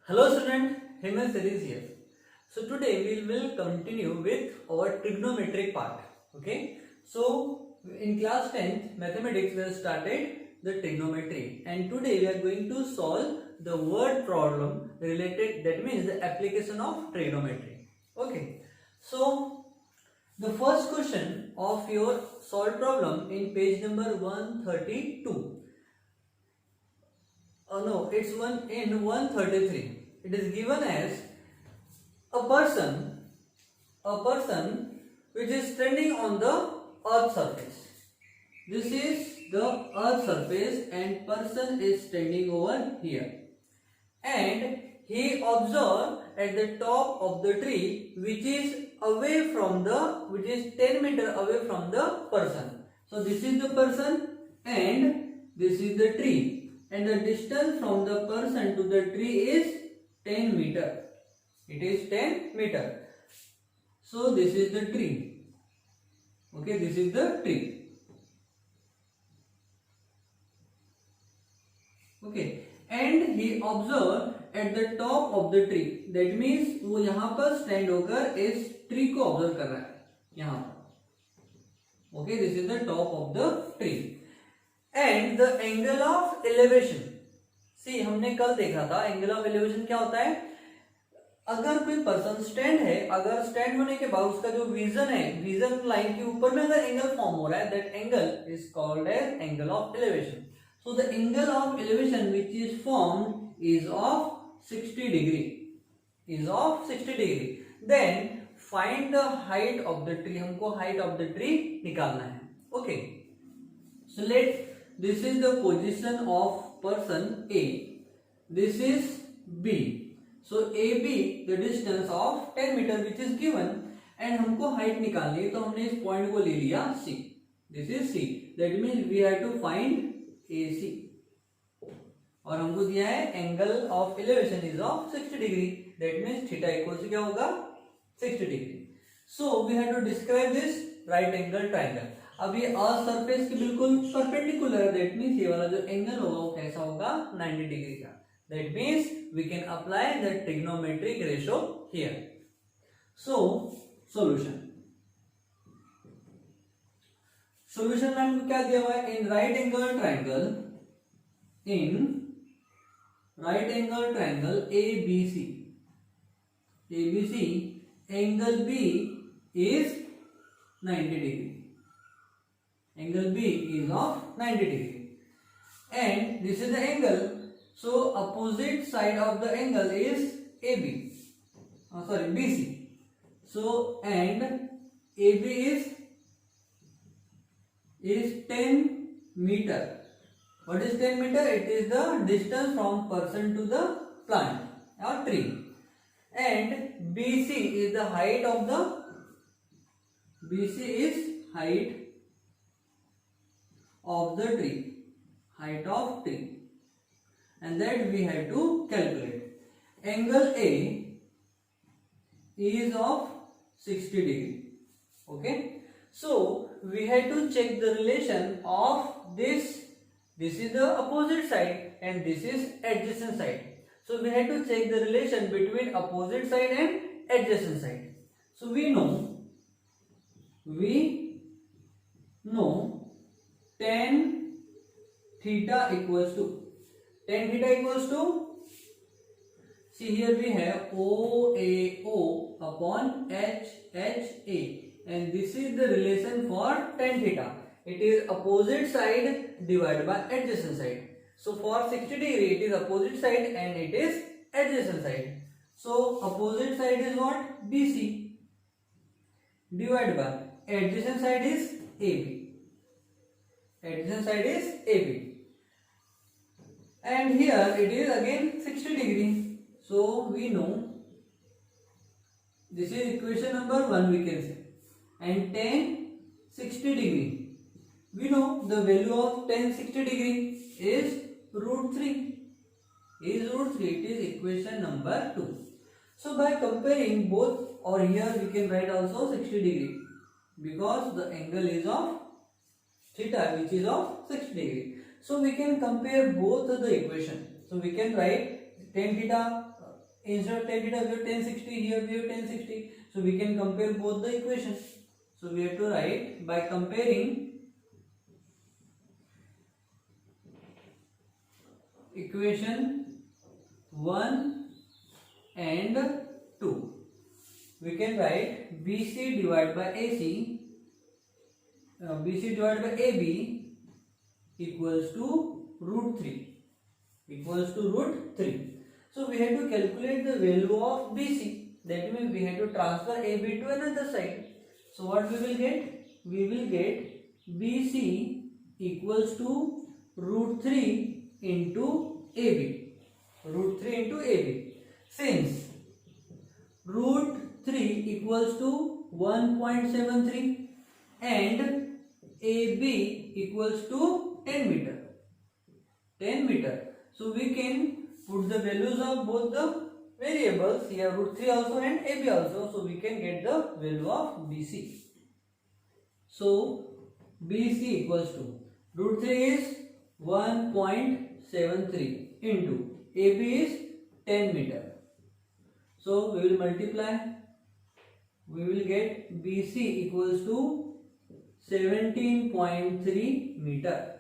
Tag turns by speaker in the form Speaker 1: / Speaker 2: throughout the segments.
Speaker 1: Hello student, Hemant is here. So today we will continue with our trigonometric part. Okay. So in class 10th mathematics we have started the trigonometry and today we are going to solve the word problem related, that means the application of trigonometry. Okay. So the first question of your solved problem in page number 132. No, it's one in 133. It is given as a person which is standing on the earth surface. This is the earth surface and person is standing over here. And he observed at the top of the tree which is 10 meter away from the person. So this is the person and this is the tree. And the distance from the person to the tree is 10 meter. It is 10 meter. So this is the tree. Okay, this is the tree. Okay, and he observed at the top of the tree. That means वो यहाँ पर stand होकर इस tree को observe कर रहा है यहाँ पर. Okay, this is the top of the tree. And the angle of elevation. See, हमने कल देखा था angle of elevation क्या होता है. अगर कोई पर्सन स्टैंड है, अगर स्टैंड होने के बाद उसका जो विजन है, विजन लाइन के ऊपर में अगर एंगल फॉर्म हो रहा है, that angle is called as angle of elevation. So the angle of elevation which is formed is of 60 degree, is of 60 degree. Then find the height of the tree. हमको height of the tree निकालना है. Okay, so let this is the position of person A, this is B. So AB the distance of 10 meter which is given and हमको height निकालनी है, तो हमने इस point को ले लिया C. This is C. That means we have to find AC. और हमको दिया है angle of elevation is of 60 degree. That means theta equals to क्या होगा 60 degree. So we have to describe this right angle triangle. अब ये earth surface के बिल्कुल परपेंडिकुलर है. दैट मीन्स ये वाला जो एंगल होगा वो कैसा होगा 90 डिग्री का. That means we can apply the trigonometric ratio here. So solution में हमको क्या दिया हुआ है. In right angle triangle ABC angle B is 90 degree. Angle B is of 90 degree and this is the angle. So opposite side of the angle is AB. BC. So and AB is 10 meter. What is 10 meter? It is the distance from person to the plant or tree. And BC is the height of the height of the tree, and that we have to calculate. Angle A is of 60 degree. Okay, so we have to check the relation of this is the opposite side and this is adjacent side. So we have to check the relation between opposite side and adjacent side. So we know tan theta equals to, see here we have OAO upon HHA and this is the relation for tan theta. It is opposite side divided by adjacent side. So for 60 degree it is opposite side and it is adjacent side. So opposite side is what? BC divided by adjacent side is AB. And here it is again 60 degree. So we know this is equation number 1 we can say. And tan 60 degree, we know the value of tan 60 degree is root 3. It is equation number 2. So by comparing both, or here we can write also 60 degree because the angle is of theta which is of 60 degree. So we can compare both the equation. So we can write tan theta Instead of tan theta we have tan 60, here we have tan 60. So we can compare both the equations. So we have to write by comparing equation 1 and 2. We can write BC divided by AC, BC divided by AB equals to root 3. Equals to root 3. So we have to calculate the value of BC. That means we have to transfer AB to another side. So what we will get? We will get BC equals to root 3 into AB. Root 3 into AB. Since root 3 equals to 1.73 and AB equals to 10 meter. 10 meter. So we can put the values of both the variables here, root 3 also and AB also. So we can get the value of BC. So BC equals to root 3 is 1.73 into AB is 10 meter. So we will multiply. We will get BC equals to 17.3 meter.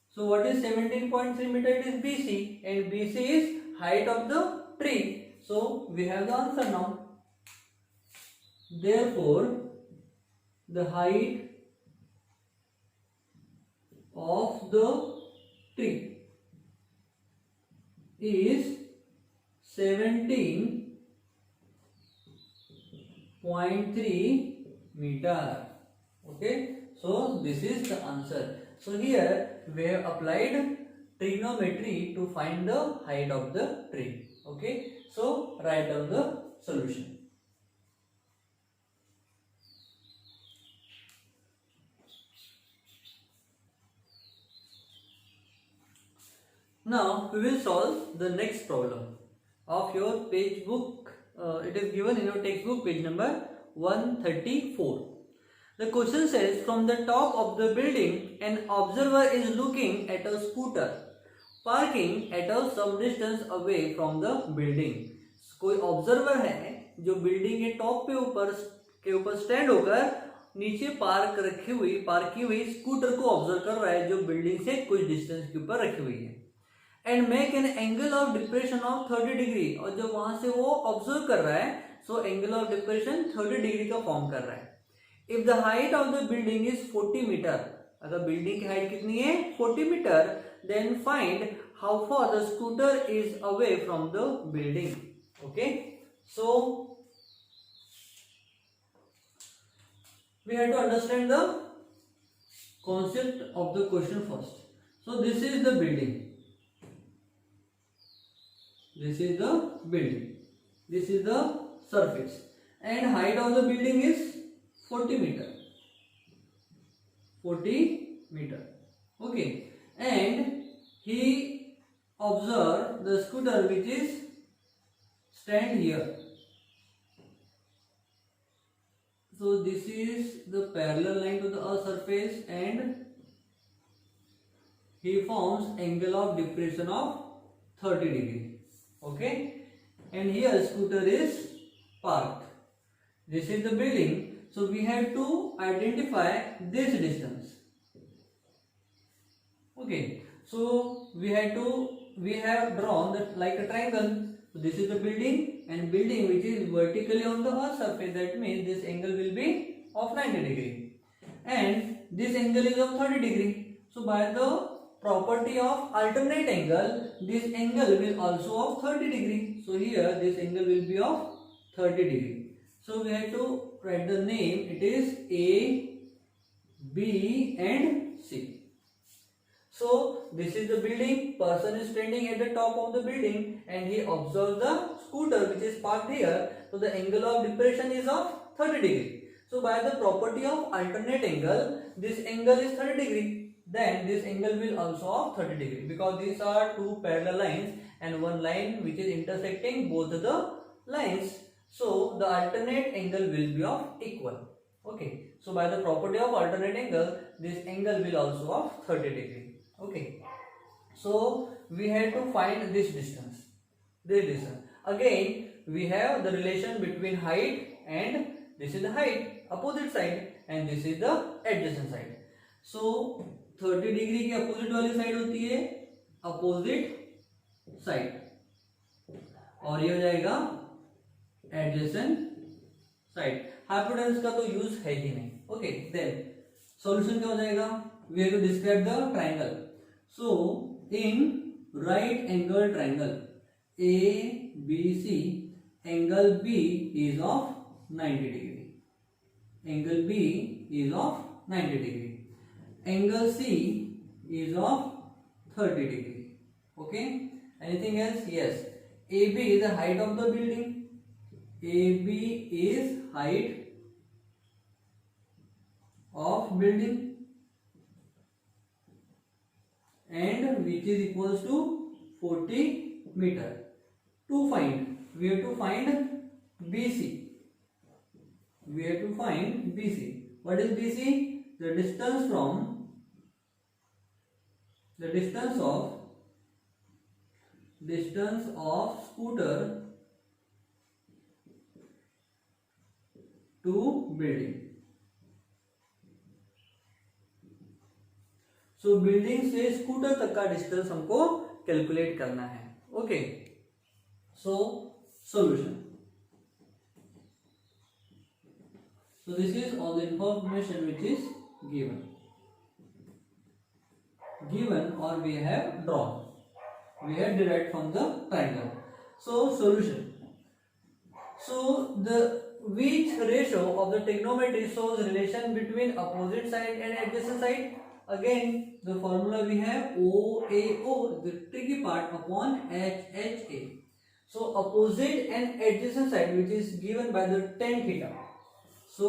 Speaker 1: So what is 17.3 meter? It is BC, and BC is height of the tree. So we have the answer now. Therefore, the height of the tree is 17.3 meter. Okay, so this is the answer. So here we have applied trigonometry to find the height of the tree. Okay, so write down the solution. Now we will solve the next problem of your page book. It is given in your textbook, page number 134. The question says, from the top of the building, an observer is looking at a scooter parking at a some distance away from the building. कोई observer है जो building के top के ऊपर stand होकर नीचे park की हुई स्कूटर को ऑब्जर्व कर रहा है जो बिल्डिंग से कुछ डिस्टेंस के ऊपर रखी हुई है. And make an angle of depression of 30 degree. और जब वहां से वो ऑब्जर्व कर रहा है, so angle of depression 30 degree का फॉर्म कर रहा है. If the height of the building is 40 metre, अगर बिल्डिंग की हाइट कितनी है 40 metre, then find how far the scooter is away from the building. Okay, so we have to understand the concept of the question first. So this is the building. This is the building. This is the surface. And height of the building is 40 meter. 40 meter. Okay. And he observed the scooter which is stand here. So this is the parallel line to the earth surface and he forms angle of depression of 30 degree. Okay, and here scooter is parked. This is the building. So we have to identify this distance. Okay, so we have drawn that like a triangle. So this is the building, and building which is vertically on the earth surface, that means this angle will be of 90 degree and this angle is of 30 degree. So by the property of alternate angle, this angle will also of 30 degree. So here this angle will be of 30 degree. So we have to write the name. It is A, B and C. So this is the building. Person is standing at the top of the building and he observes the scooter which is parked here. So the angle of depression is of 30 degree. So by the property of alternate angle, this angle is 30 degree. Then this angle will also of 30 degree, because these are two parallel lines and one line which is intersecting both the lines. So the alternate angle will be of equal. Okay. So by the property of alternate angle, this angle will also of 30 degree. Okay, so we have to find this distance. this distance. Again, we have the relation between height and this is the height, opposite side, and this is the adjacent side. So 30 degree की opposite वाली side होती है opposite side, और ये हो जाएगा adjacent side. Hypotenuse का तो यूज है ही नहीं. ओके, देन सॉल्यूशन क्या हो जाएगा? We have to describe the triangle. So in right angle triangle ABC, angle B is of 90 degree. Angle B is of 90 degree. Angle C is of 30 degree. Okay. Anything else? Yes. AB is the height of the building. AB is height of building, and which is equals to 40 meter. To find, we have to find BC. We have to find BC. What is BC? The distance from the distance of scooter to building. So building से scooter तक का distance हमको calculate करना है. Okay, so solution. So this is all the information which is given or we have drawn, we have derived from the triangle. So solution. So the which ratio of the trigonometry shows relation between opposite side and adjacent side? Again the formula we have OAO, the tricky part, upon HHA. So opposite and adjacent side which is given by the tan theta. So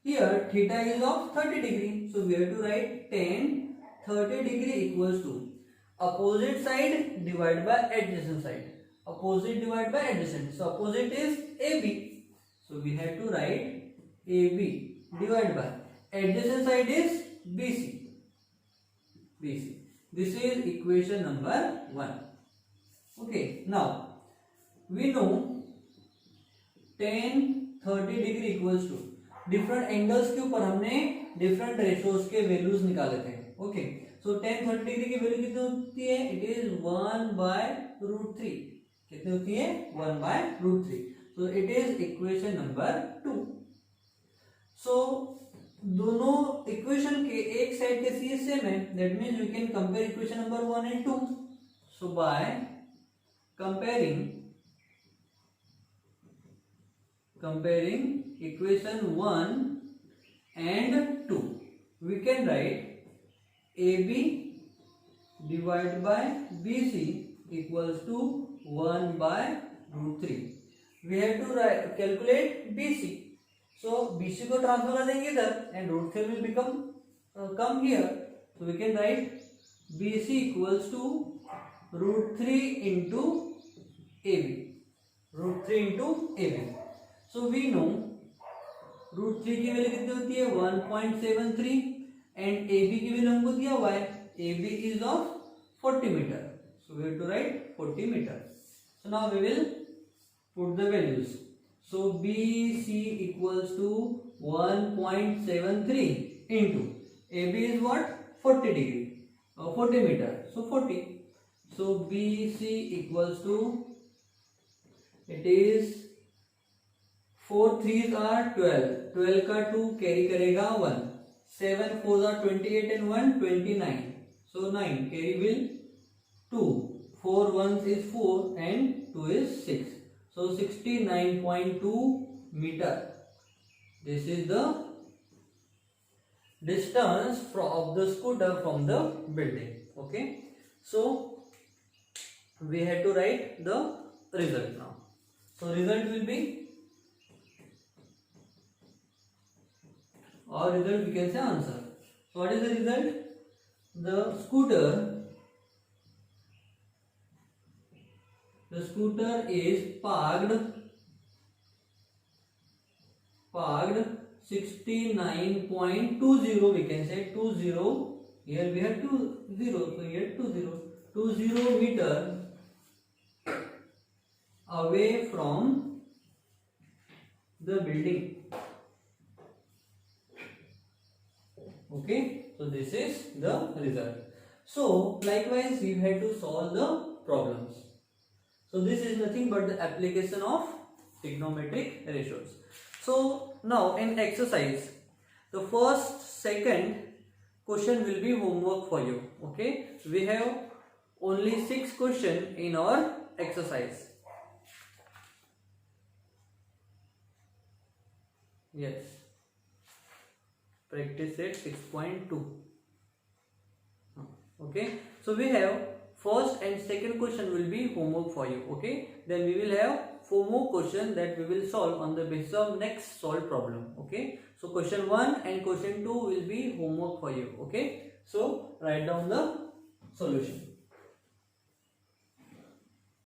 Speaker 1: here theta is of 30 degree. So we have to write tan 30 degree equals to opposite side divided by adjacent side. Opposite divided by adjacent. So opposite is AB. So we have to write AB divided by adjacent side is BC. This is equation number 1. Okay, now we know tan 30 degree equals to different angles के ऊपर हमने different ratios के values निकाले थे. Okay, so tan 30 degree की value कितनी होती है? It is 1/√3. कितनी होती है? 1/√3. So it is equation number 2. सो दोनों इक्वेशन के एक साइड के सी सेम है, that means we can compare equation number 1 and 2. So by comparing equation 1 and 2, we can write AB divided by BC equals to 1/√3. We have to calculate BC. So BC को transfer कर देंगे इधर and √3 will become come here. So we can write BC equals to √3 into AB. √3 into AB. So we know √3 की value कितनी होती है? 1.73 and AB की value हमको दिया हुआ है. AB is of 40 meter. So we have to write 40 meter. So now we will put the values. So BC equals to 1.73 into AB is what? 40 degree. 40 meter. So 40. So BC equals to, it is 4 3s are 12. 12 का 2 carry करेगा 1. 7 4s are 28 and 1 29. So 9 carry will 2. 4 1s is 4 and 2 is 6. So 69.2 meter. This is the distance of the scooter from the building. Okay. So we had to write the result now. So result will be, or result we can say answer. So what is the result? The scooter is parked 69.20, we can say 20. Here we have 20, so here 20 meter away from the building. Okay, so this is the result. So likewise we have to solve the problems. So this is nothing but the application of trigonometric ratios. So now in exercise, the first, second question will be homework for you. Okay, we have only 6 questions in our exercise. Yes, practice set 6.2. Okay, so we have first and second question will be homework for you. Okay, then we will have 4 more questions that we will solve on the basis of next solved problem. Okay, so question 1 and question 2 will be homework for you. Okay, so write down the solution.